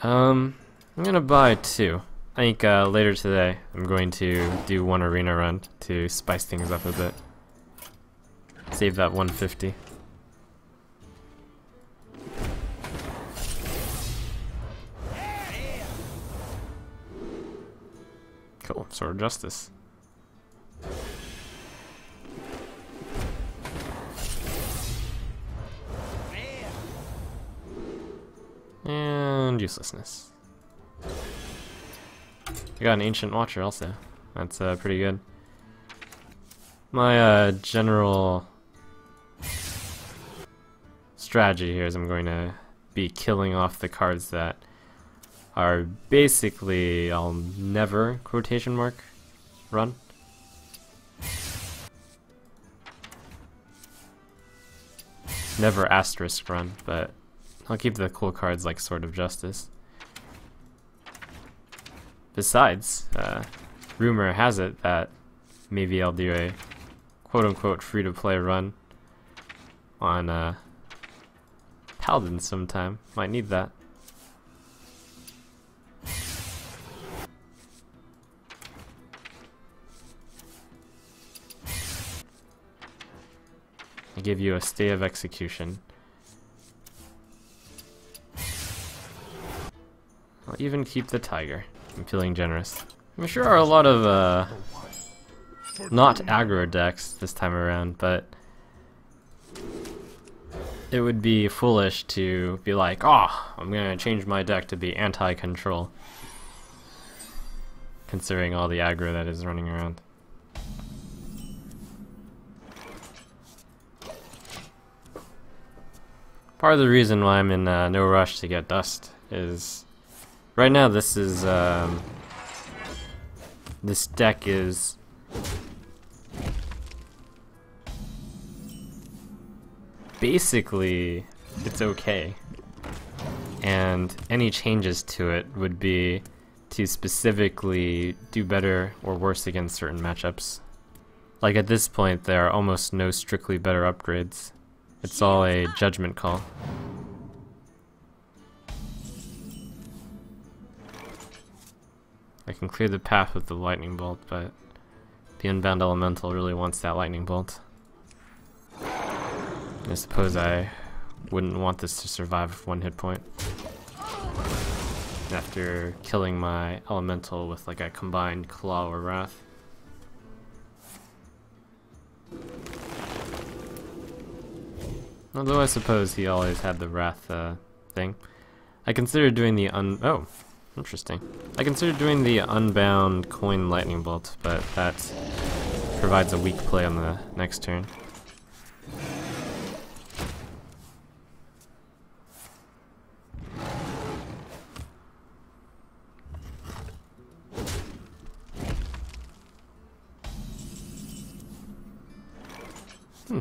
I'm gonna buy 2. I think later today I'm going to do 1 arena run to spice things up a bit. Save that 150. Cool, Sword of Justice. And uselessness. I got an Ancient Watcher also. That's pretty good. My general strategy here is I'm going to be killing off the cards that are basically I'll never quotation mark run. Never asterisk run, but I'll keep the cool cards like Sword of Justice. Besides, rumor has it that maybe I'll do a quote-unquote free-to-play run on Paladin sometime. Might need that. I give you a stay of execution. I'll even keep the tiger. I'm feeling generous. I'm sure are a lot of not aggro decks this time around, but it would be foolish to be like, oh, I'm gonna change my deck to be anti-control, considering all the aggro that is running around. Part of the reason why I'm in no rush to get dust is right now this is this deck is basically it's okay, and any changes to it would be to specifically do better or worse against certain matchups. Like at this point there are almost no strictly better upgrades. It's all a judgment call. I can clear the path with the lightning bolt, but the Unbound Elemental really wants that lightning bolt. I suppose I wouldn't want this to survive with 1 hit point. After killing my Elemental with like a combined Claw or Wrath. Although I suppose he always had the Wrath thing. I considered doing the oh, interesting. I considered doing the Unbound Coin Lightning Bolt, but that provides a weak play on the next turn.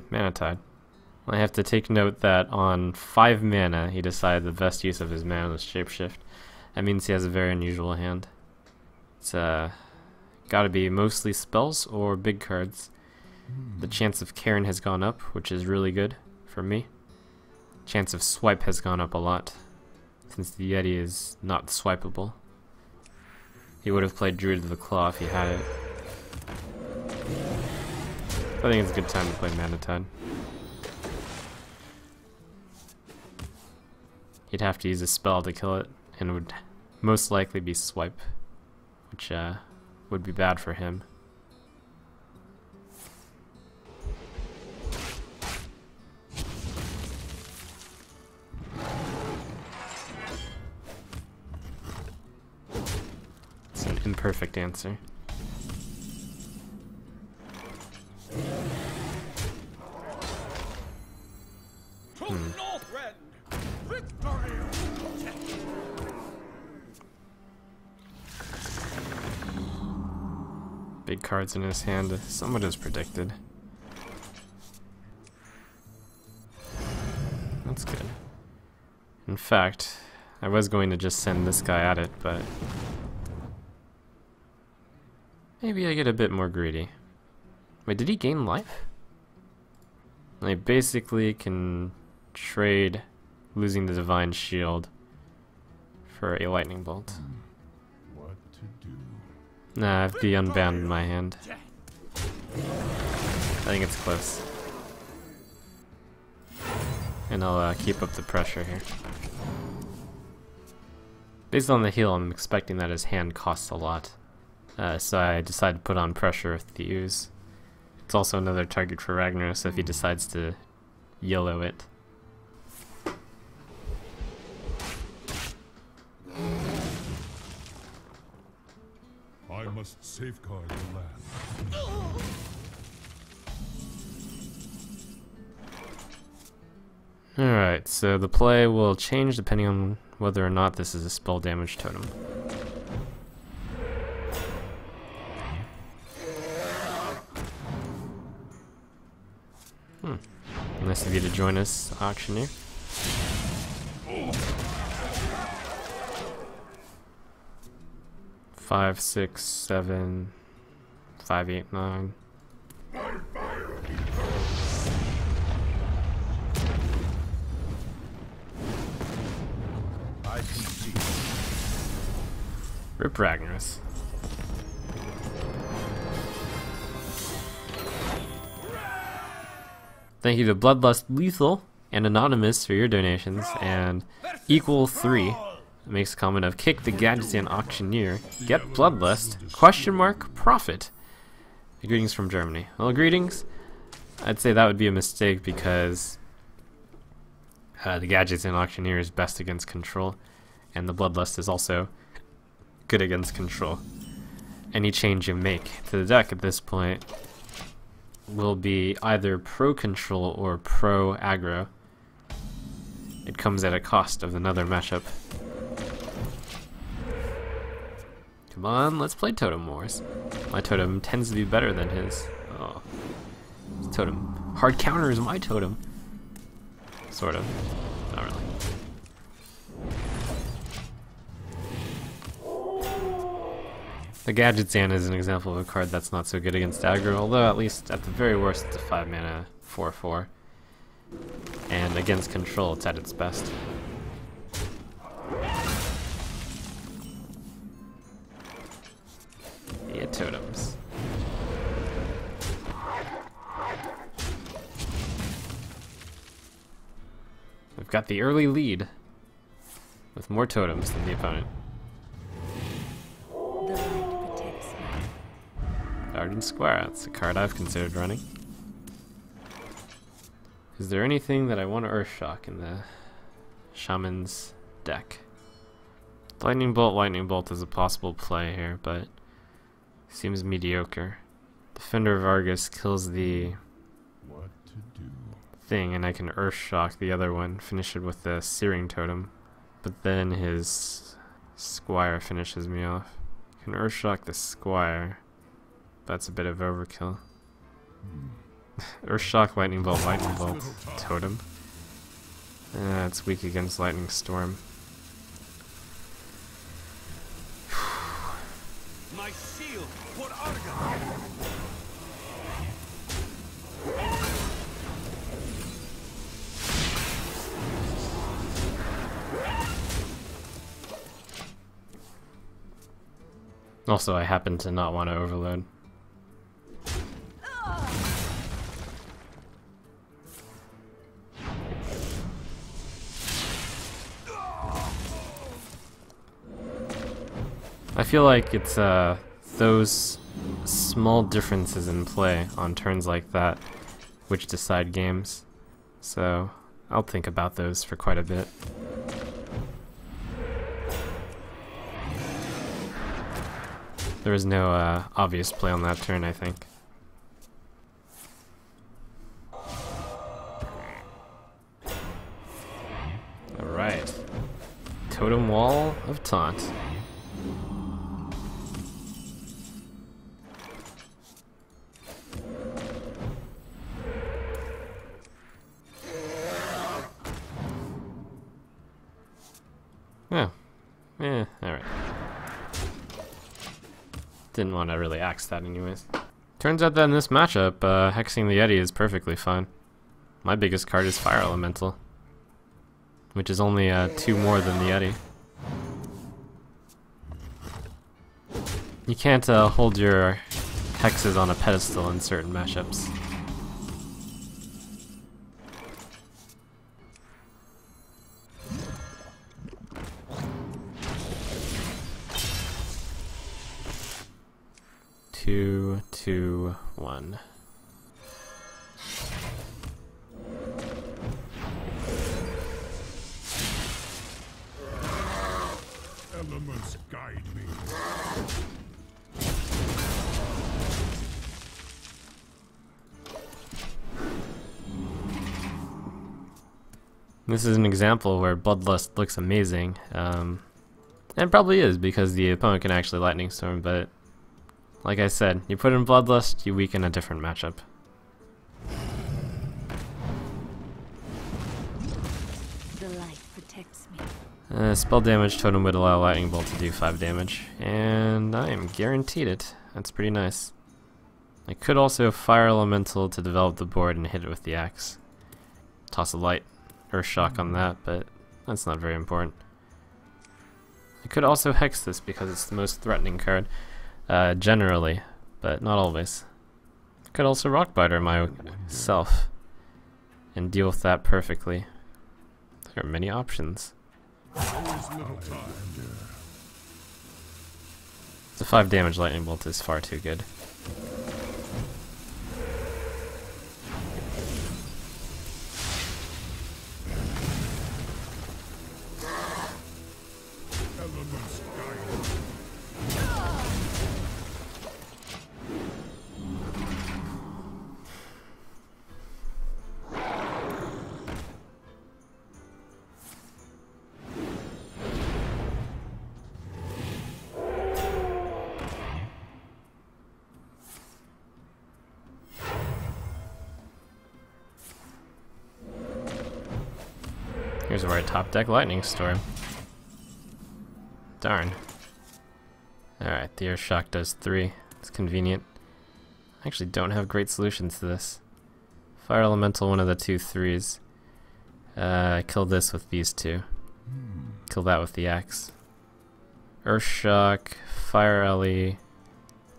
Mana Tide. I have to take note that on 5 mana he decided the best use of his mana was Shapeshift. That means he has a very unusual hand. It's gotta be mostly spells or big cards. The chance of Karen has gone up, which is really good for me. Chance of swipe has gone up a lot, since the Yeti is not swipeable. He would have played Druid of the Claw if he had it. I think it's a good time to play Mana Tide. He'd have to use a spell to kill it, and it would most likely be swipe, which would be bad for him. It's an imperfect answer. Big cards in his hand, somewhat as predicted. That's good. In fact, I was going to just send this guy at it, but maybe I get a bit more greedy. Wait, did he gain life? I basically can trade losing the Divine Shield for a lightning bolt. What to do? Nah, I have the unbound in my hand. I think it's close. And I'll keep up the pressure here. Based on the heal, I'm expecting that his hand costs a lot. So I decided to put on pressure with the ooze. It's also another target for Ragnar, so if he decides to YOLO it. I must safeguard the land. Alright, so the play will change depending on whether or not this is a spell damage totem. Nice of you to join us, auctioneer. Five, 6, 7, 5, 8, 9. Rip Ragnar's. Thank you to Bloodlust Lethal and Anonymous for your donations, and Equal3 makes a comment of kick the Gadgetsian auctioneer, get Bloodlust, question mark, profit. Greetings from Germany. Well, greetings. I'd say that would be a mistake because the Gadgetsian auctioneer is best against control, and the Bloodlust is also good against control. Any change you make to the deck at this point will be either pro-control or pro-aggro. It comes at a cost of another matchup. Come on, let's play Totem Wars. My totem tends to be better than his. Oh. His totem. Hard counter is my totem. Sort of. Not really. The Gadgetsian is an example of a card that's not so good against aggro, although at least at the very worst it's a 5 mana 4/4. And against control it's at its best. Yeah, totems. We've got the early lead with more totems than the opponent. Paladin Square, that's a card I've considered running. Is there anything that I want to Earthshock in the Shaman's deck? Lightning Bolt is a possible play here, but seems mediocre. Defender of Argus kills the What to do? thing, and I can Earthshock the other one, finish it with the Searing Totem, but then his Squire finishes me off. I can Earthshock the Squire. That's a bit of overkill. Earthshock, Lightning Bolt, Totem. It's weak against Lightning Storm. My shield for Argon. Also, I happen to not want to overload. I feel like it's those small differences in play on turns like that which decide games. So I'll think about those for quite a bit. There was no obvious play on that turn, I think. Alright. Totem Wall of Taunt. Oh. Alright. Didn't want to really axe that anyways. Turns out that in this matchup, hexing the Yeti is perfectly fine. My biggest card is Fire Elemental, which is only 2 more than the Yeti. You can't hold your hexes on a pedestal in certain matchups. Two, two, one. Elements guide me. This is an example where Bloodlust looks amazing, and it probably is because the opponent can actually Lightning Storm, but like I said, you put in Bloodlust, you weaken a different matchup. The light protects me. Spell damage totem would allow Lightning Bolt to do 5 damage, and I am guaranteed it. That's pretty nice. I could also Fire Elemental to develop the board and hit it with the axe. Toss a light or shock on that, but that's not very important. I could also Hex this because it's the most threatening card, generally, but not always. I could also Rockbiter myself and deal with that perfectly. There are many options. The 5 damage Lightning Bolt is far too good. Here's where I top deck Lightning Storm. Darn. Alright, the Earth Shock does 3. It's convenient. I actually don't have great solutions to this. Fire Elemental, one of the 2 3s. Kill this with these 2. Kill that with the axe. Earth Shock, Fire Ellie,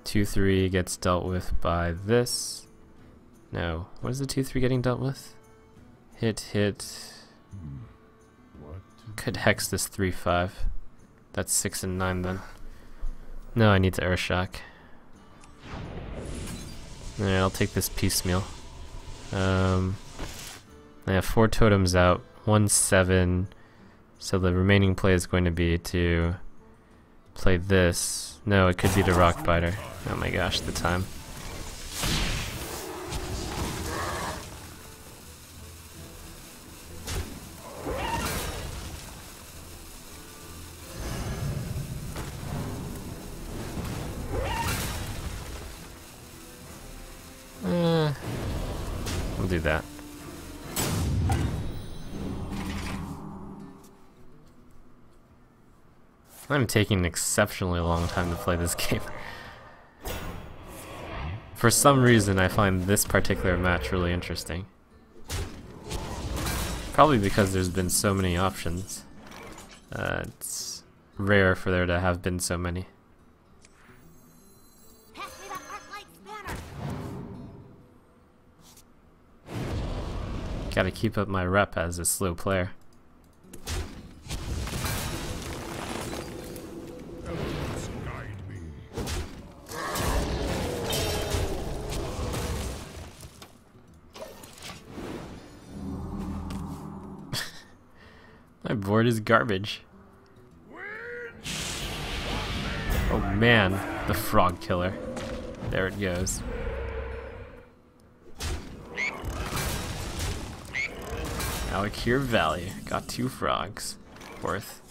2-3 gets dealt with by this. No, what is the 2-3 getting dealt with? Hit. Could Hex this 3-5. That's 6 and 9 then. No, I need to Earth Shock. Alright, I'll take this piecemeal. I have 4 totems out, 1-7. So the remaining play is going to be to play this. No, it could be the Rockbiter. Oh my gosh, the time. I'll do that. I'm taking an exceptionally long time to play this game. For some reason, I find this particular match really interesting. Probably because there's been so many options. It's rare for there to have been so many. Gotta keep up my rep as a slow player. My board is garbage. Oh man, the frog killer. There it goes. Alakir Valley. Got 2 frogs. Worth.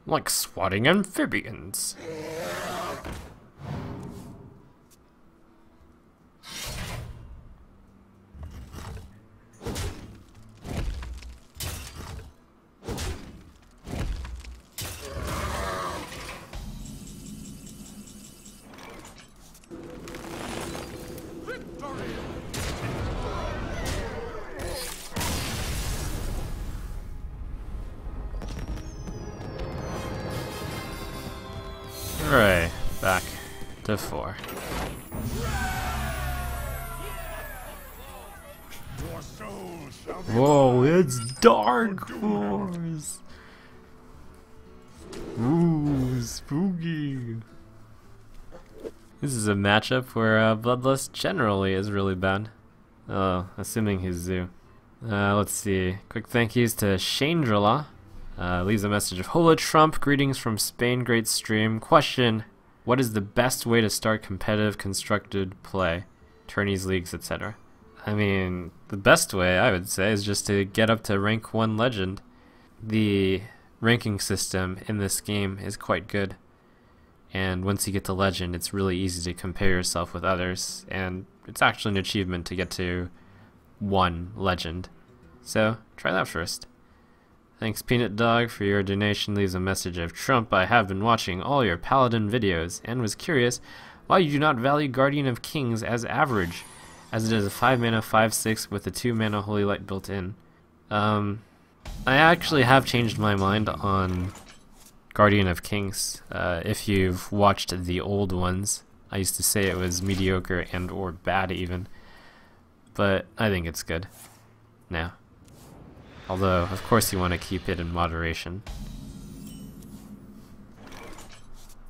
Like swatting amphibians. to 4. Your soul shall be Whoa, it's Dark Horse! Ooh, spooky! This is a matchup where Bloodlust generally is really bad. Assuming he's Zoo. Let's see. Quick thank yous to Shandrala. Leaves a message of Hola Trump, greetings from Spain, great stream. Question, what is the best way to start competitive constructed play? Tourneys, leagues, etc. I mean, the best way, I would say, is just to get up to rank 1 legend. The ranking system in this game is quite good. And once you get to legend, it's really easy to compare yourself with others. And it's actually an achievement to get to 1 legend. So, try that first. Thanks Peanut Dog for your donation. Leaves a message of Trump. I have been watching all your Paladin videos and was curious why you do not value Guardian of Kings as average, as it is a 5 mana 5/6 with a 2 mana Holy Light built in. I actually have changed my mind on Guardian of Kings. If you've watched the old ones, I used to say it was mediocre and or bad even, but I think it's good now. Although, of course you want to keep it in moderation.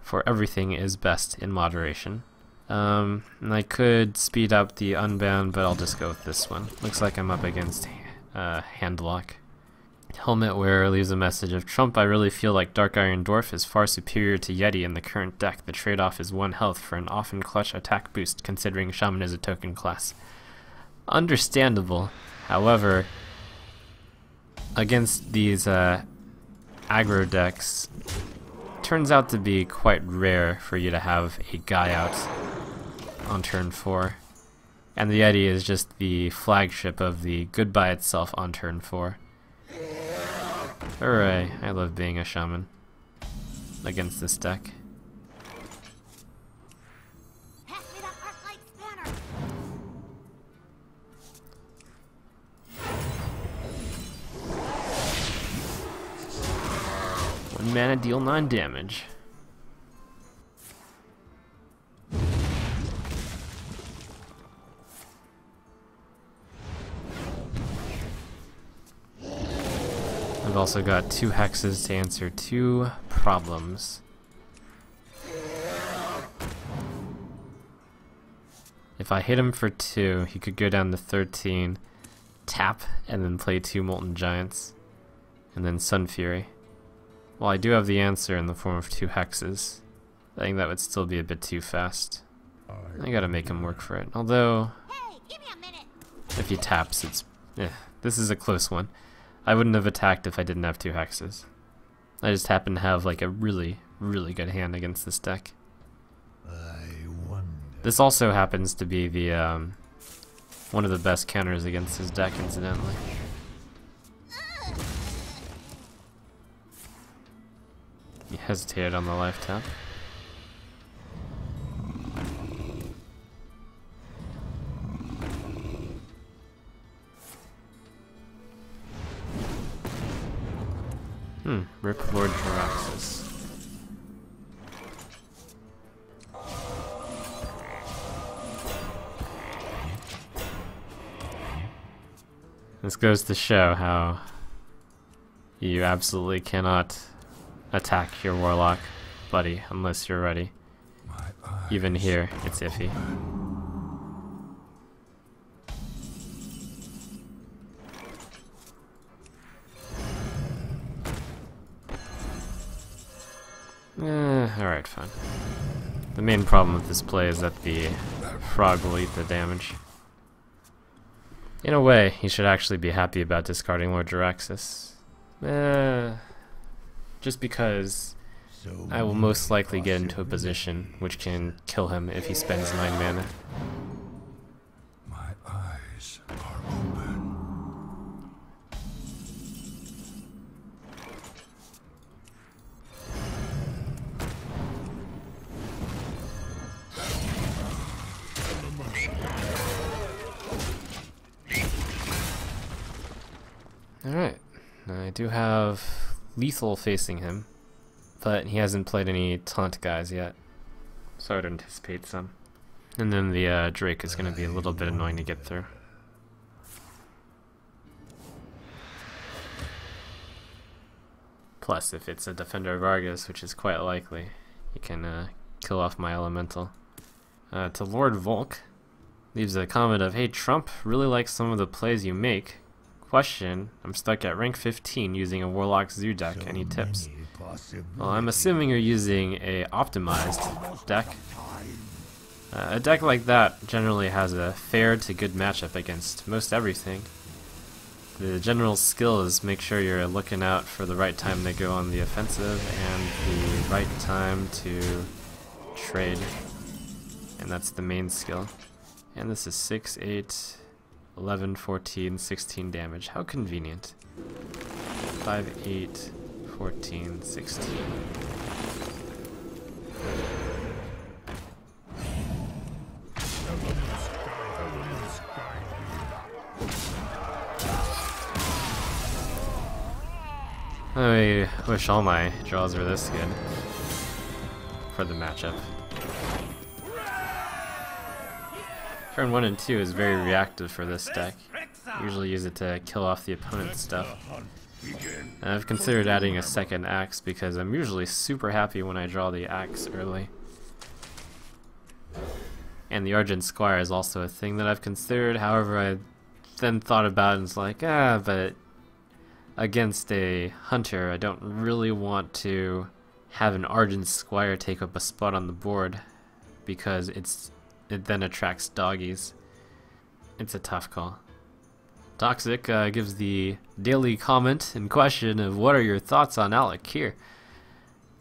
For everything is best in moderation. And I could speed up the Unbound, but I'll just go with this one. Looks like I'm up against Handlock. Helmet Wearer leaves a message of Trump. I really feel like Dark Iron Dwarf is far superior to Yeti in the current deck. The trade-off is 1 health for an often clutch attack boost, considering Shaman is a token class. Understandable. However, against these aggro decks, turns out to be quite rare for you to have a guy out on turn 4. And the Yeti is just the flagship of the goodbye itself on turn 4. Hooray, I love being a shaman against this deck. Pass me that arc-light spanner. 1 mana, deal 9 damage. I've also got 2 hexes to answer 2 problems. If I hit him for 2, he could go down to 13, tap, and then play 2 Molten Giants, and then Sun Fury. Well, I do have the answer in the form of 2 hexes. I think that would still be a bit too fast. I gotta make him work for it. Although, Hey, give me a minute. if he taps, it's... this is a close one. I wouldn't have attacked if I didn't have 2 hexes. I just happen to have like a really, really good hand against this deck. I wonder. This also happens to be the one of the best counters against his deck, incidentally. He hesitated on the life tap. Rip Lord Jaraxxus. This goes to show how you absolutely cannot attack your Warlock buddy unless you're ready. Even here, it's iffy. Alright, fine. The main problem with this play is that the frog will eat the damage. In a way, he should actually be happy about discarding Lord Jaraxxus. Just because I will most likely get into a position which can kill him if he spends 9 mana. My eyes are open. Alright, I do have Lethal facing him, but he hasn't played any taunt guys yet. so I would anticipate some. And then the Drake is going to be a little bit annoying to get through. Plus, if it's a Defender of Argus, which is quite likely, you can kill off my Elemental. To Lord Volk, leaves a comment of, "Hey, Trump really likes some of the plays you make. Question, I'm stuck at rank 15 using a Warlock Zoo deck. Any tips?" Well, I'm assuming you're using a optimized deck. A deck like that generally has a fair to good matchup against most everything. The general skill is make sure you're looking out for the right time to go on the offensive and the right time to trade. And that's the main skill. And this is 6, 8, 11, 14, 16 damage. How convenient. 5, 8, 14, 16. I wish all my draws were this good for the matchup. Turn 1 and 2 is very reactive for this deck. Usually use it to kill off the opponent's stuff. And I've considered adding a second axe because I'm usually super happy when I draw the axe early. And the Argent Squire is also a thing that I've considered, however I then thought about it and it's like, but against a hunter I don't really want to have an Argent Squire take up a spot on the board because it then attracts doggies. It's a tough call. Toxic gives the daily comment in question of what are your thoughts on Alakir?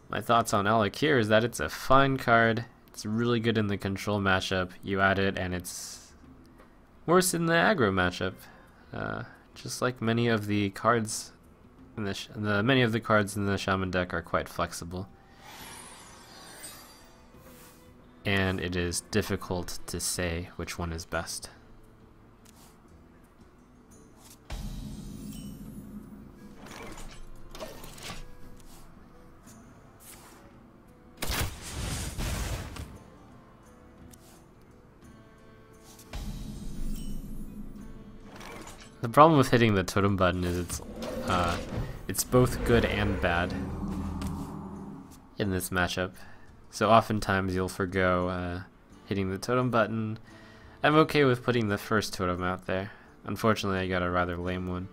My thoughts on Alakir is that it's a fine card. It's really good in the control matchup. You add it and it's worse in the aggro matchup. Just like many of the cards in many of the cards in the Shaman deck are quite flexible. And it is difficult to say which one is best. The problem with hitting the totem button is it's both good and bad in this matchup. So oftentimes you'll forgo hitting the totem button. I'm okay with putting the first totem out there. Unfortunately, I got a rather lame one.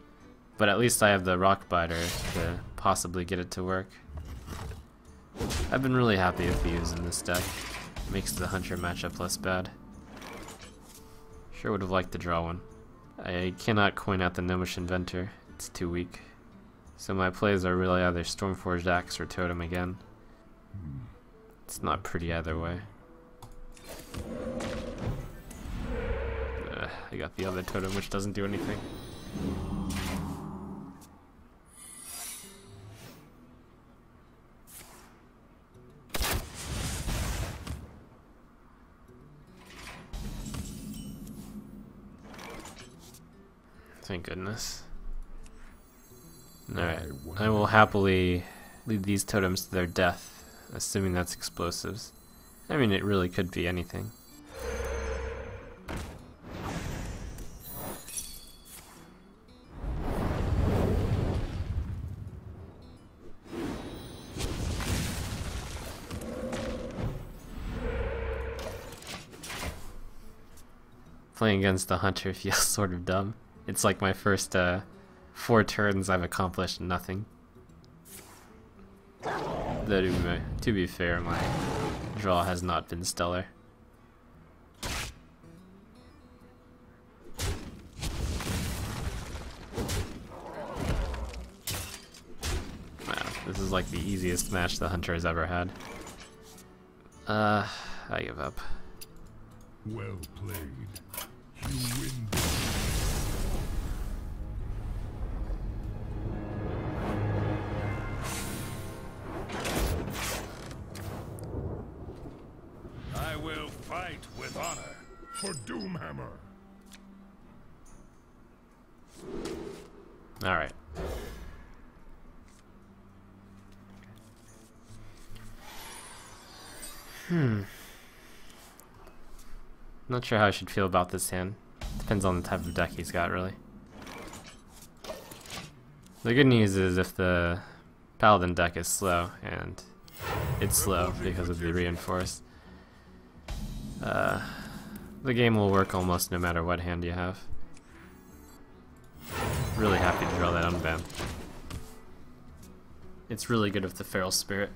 But at least I have the rock biter to possibly get it to work. I've been really happy with views in this deck. Makes the hunter matchup less bad. Sure would have liked to draw one. I cannot coin out the Gnomish Inventor. It's too weak. So my plays are really either Stormforged Axe or Totem again. It's not pretty either way. I got the other Totem which doesn't do anything. Thank goodness. Alright, I will happily lead these totems to their death, assuming that's explosives. I mean, it really could be anything. Playing against the hunter feels sort of dumb. It's like my first 4 turns I've accomplished nothing. Though to be fair, my draw has not been stellar. Wow, this is like the easiest match the hunter has ever had. I give up. Well played. You win. I will fight with honor. For Doomhammer. Alright. Not sure how I should feel about this hand. Depends on the type of deck he's got, really. The good news is if the Paladin deck is slow, and it's slow because of the reinforce, the game will work almost no matter what hand you have. Really happy to draw that unban. It's really good with the Feral Spirit.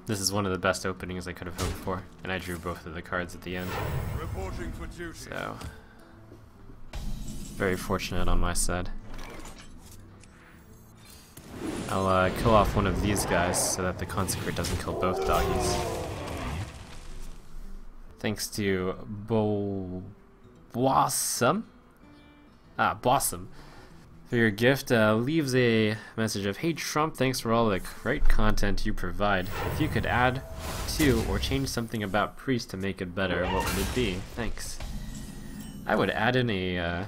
This is one of the best openings I could have hoped for, and I drew both of the cards at the end. Reporting for duty. So, very fortunate on my side. I'll kill off one of these guys so that the Consecrate doesn't kill both doggies. Thanks to Blossom for your gift. Leaves a message of, "Hey Trump, thanks for all the great content you provide. If you could add to or change something about Priest to make it better, what would it be? Thanks." I would add in a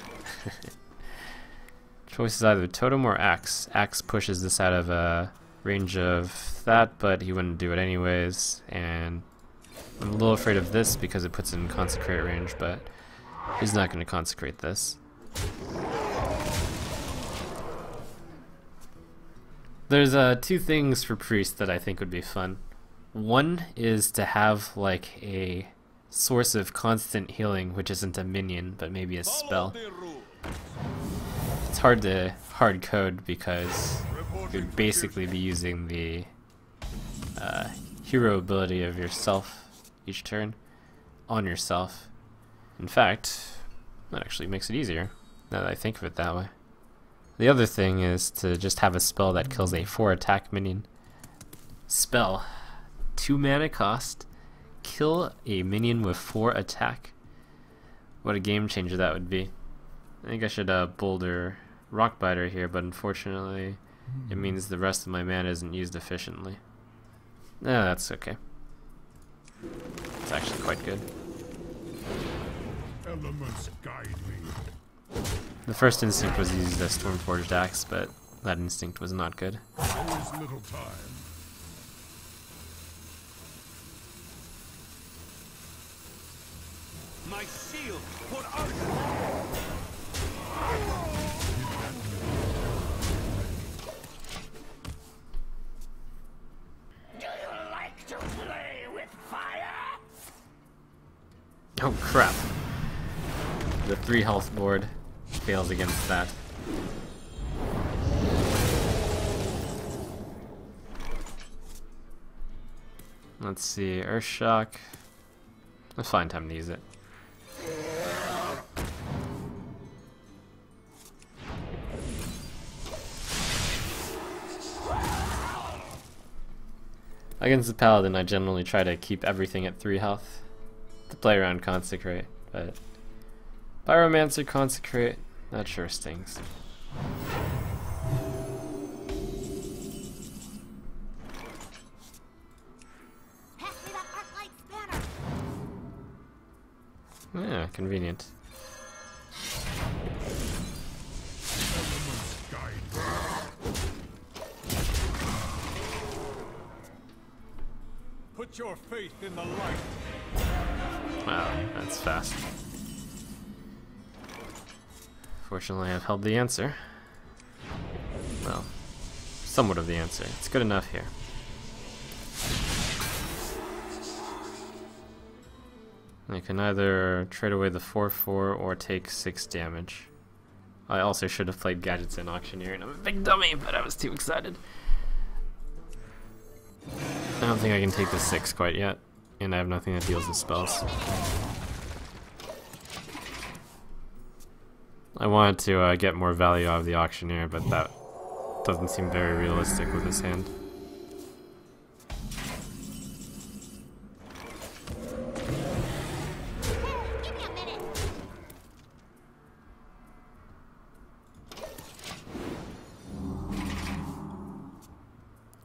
choice is either Totem or Axe. Axe pushes this out of range of that, but he wouldn't do it anyways, and I'm a little afraid of this because it puts it in Consecrate range, but he's not going to Consecrate this. There's two things for Priest that I think would be fun. One is to have like a source of constant healing, which isn't a minion, but maybe a spell. It's hard to hard code because you'd basically be using the hero ability of yourself each turn on yourself. In fact, that actually makes it easier, now that I think of it that way. The other thing is to just have a spell that kills a 4 attack minion. Spell, 2 mana cost, kill a minion with 4 attack. What a game changer that would be. I think I should boulder Rockbiter here, but unfortunately it means the rest of my mana isn't used efficiently. No, that's okay. It's actually quite good. Elements guide me. The first instinct was to use the Stormforged Axe, but that instinct was not good. There is little time. My shield for Arthur. Do you like to play with fire? Oh crap. The 3 health board fails against that. Let's see, Earthshock. Let's find time to use it. Against the Paladin, I generally try to keep everything at 3 health to play around Consecrate, but Pyromancer Consecrate, that sure stings. Pass me that Arclight's banner. Yeah, convenient. Elements guide me. Put your faith in the light. Wow, that's fast. Fortunately, I've held the answer. Well, somewhat of the answer. It's good enough here. I can either trade away the 4/4 or take 6 damage. I also should have played Gadgets and Auctioneer, and I'm a big dummy, but I was too excited. I don't think I can take the 6 quite yet, and I have nothing that deals with spells. I wanted to get more value out of the Auctioneer, but that doesn't seem very realistic with his hand. Give me a minute.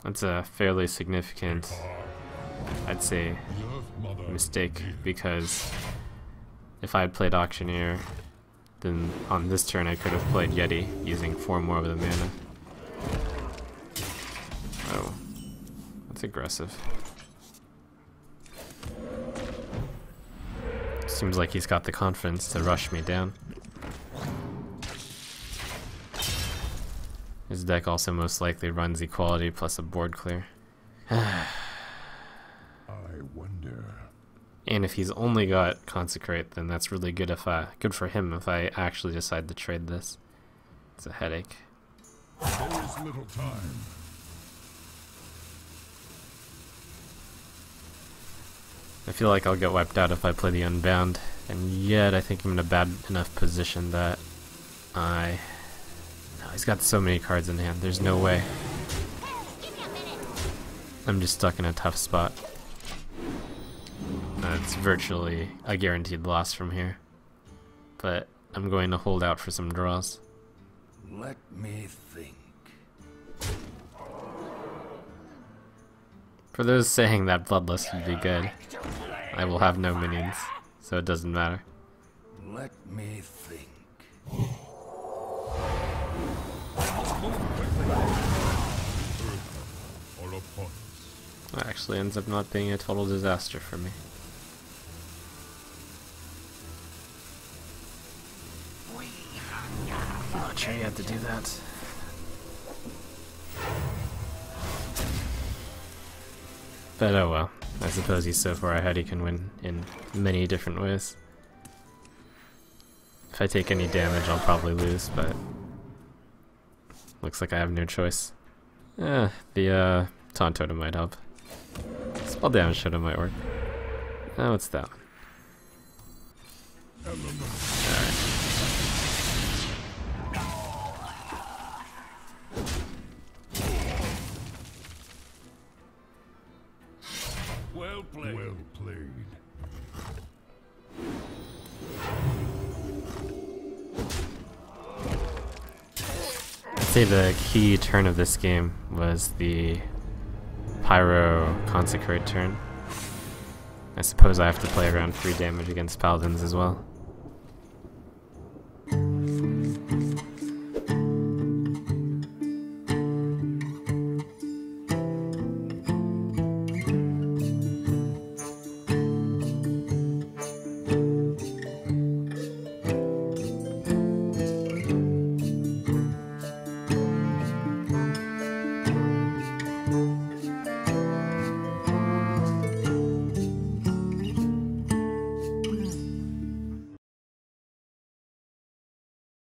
That's a fairly significant, I'd say, Love mother. mistake, because if I had played Auctioneer, then on this turn I could have played Yeti, using 4 more of the mana. Oh, that's aggressive. Seems like he's got the confidence to rush me down. His deck also most likely runs equality plus a board clear. I wonder. And if he's only got consecrate, then that's really good good for him if I actually decide to trade this. It's a headache. There's little time. I feel like I'll get wiped out if I play the Unbound, and yet I think I'm in a bad enough position that no, he's got so many cards in hand, there's no way. I'm just stuck in a tough spot. It's virtually a guaranteed loss from here, but I'm going to hold out for some draws. Let me think. For those saying that Bloodlust would be good, I will have no minions, so it doesn't matter. Let me think. Or upon us. It actually ends up not being a total disaster for me. I'm not sure you have to do that. But oh well, I suppose he's so far ahead he can win in many different ways. If I take any damage I'll probably lose, but looks like I have no choice. The Taunt Totem might help. Spell Damage Totem might work. Oh, what's that one? Alright. Well played. Well played. I'd say the key turn of this game was the Pyro Consecrate turn. I suppose I have to play around 3 damage against Paladins as well.